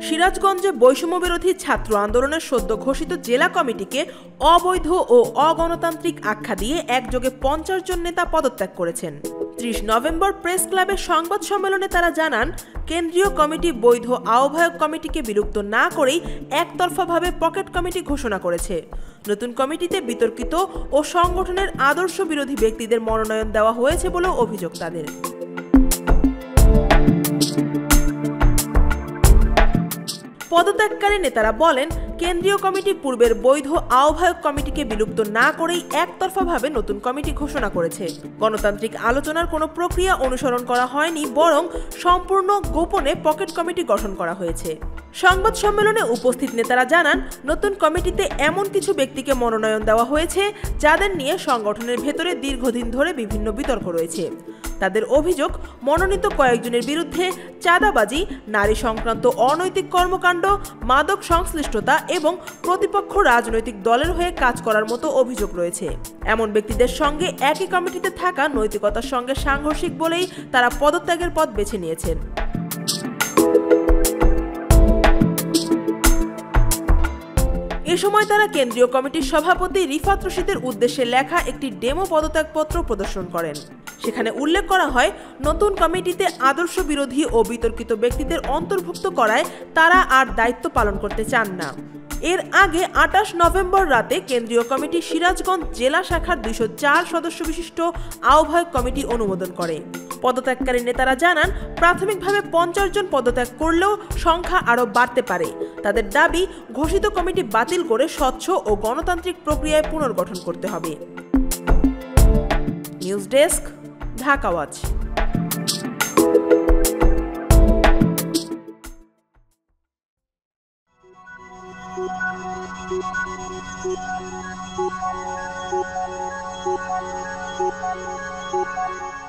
সিরাজগঞ্জে বৈষম্যবিরোধী ছাত্র আন্দোলনের সদ্য ঘোষিত জেলা কমিটিকে অবৈধ ও অগণতান্ত্রিক আখ্যা দিয়ে একযোগে 50 জন নেতা পদত্যাগ করেছেন। 30 নভেম্বর প্রেস ক্লাবের সংবাদ সম্মেলনে তারা জানান, কেন্দ্রীয় কমিটি বৈধ আহ্বায়ক কমিটিকে বিলুপ্ত না করেই একতরফাভাবে পকেট কমিটি ঘোষণা করেছে। নতুন কমিটিতে বিতর্কিত ও সংগঠনের আদর্শ বিরোধী ব্যক্তিদের মনোনয়ন দেওয়া হয়েছে বলেও অভিযোগ তাদের। পদত্যাগকারী নেতারা বলেন, কেন্দ্রীয় কমিটি পূর্বের বৈধ আহ্বায়ক কমিটিকে বিলুপ্ত না করেই একতরফাভাবে নতুন কমিটি ঘোষণা করেছে। গণতান্ত্রিক আলোচনার কোনো প্রক্রিয়া অনুসরণ করা হয়নি, বরং সম্পূর্ণ গোপনে পকেট কমিটি গঠন করা হয়েছে। সংবাদ সম্মেলনে উপস্থিত নেতারা জানান, নতুন কমিটিতে এমন কিছু ব্যক্তিকে মনোনয়ন দেওয়া হয়েছে যাদের নিয়ে সংগঠনের ভেতরে দীর্ঘদিন ধরে বিভিন্ন বিতর্ক রয়েছে। তাদের অভিযোগ, মনোনীত কয়েকজনের বিরুদ্ধে চাঁদাবাজি, নারী সংক্রান্ত অনৈতিক কর্মকাণ্ড, মাদক সংশ্লিষ্টতা এবং প্রতিপক্ষ রাজনৈতিক দলের হয়ে কাজ করার মতো অভিযোগ রয়েছে। এমন ব্যক্তিদের সঙ্গে একই কমিটিতে থাকা নৈতিকতার সঙ্গে সাংঘর্ষিক বলেই তারা পদত্যাগের পথ বেছে নিয়েছেন। এ সময় তারা কেন্দ্রীয় কমিটির সভাপতি রিফাত রশিদের উদ্দেশ্যে লেখা একটি ডেমো পদত্যাগপত্র প্রদর্শন করেন। সেখানে উল্লেখ করা হয়, নতুন কমিটিতে আদর্শ বিরোধী ও বিতর্কিত ব্যক্তিদের অন্তর্ভুক্ত করায় তারা আর দায়িত্ব পালন করতে চান না। এর আগে 28 নভেম্বর রাতে কেন্দ্রীয় কমিটি সিরাজগঞ্জ জেলা শাখার 204 সদস্য বিশিষ্ট আহ্বায়ক কমিটি অনুমোদন করে। পদত্যাগকারী নেতারা জানান, প্রাথমিকভাবে 50 জন পদত্যাগ করলেও সংখ্যা আরও বাড়তে পারে। তাদের দাবি, ঘোষিত কমিটি বাতিল করে স্বচ্ছ ও গণতান্ত্রিক প্রক্রিয়ায় পুনর্গঠন করতে হবে। News desk, Dhaka watch. Thank you.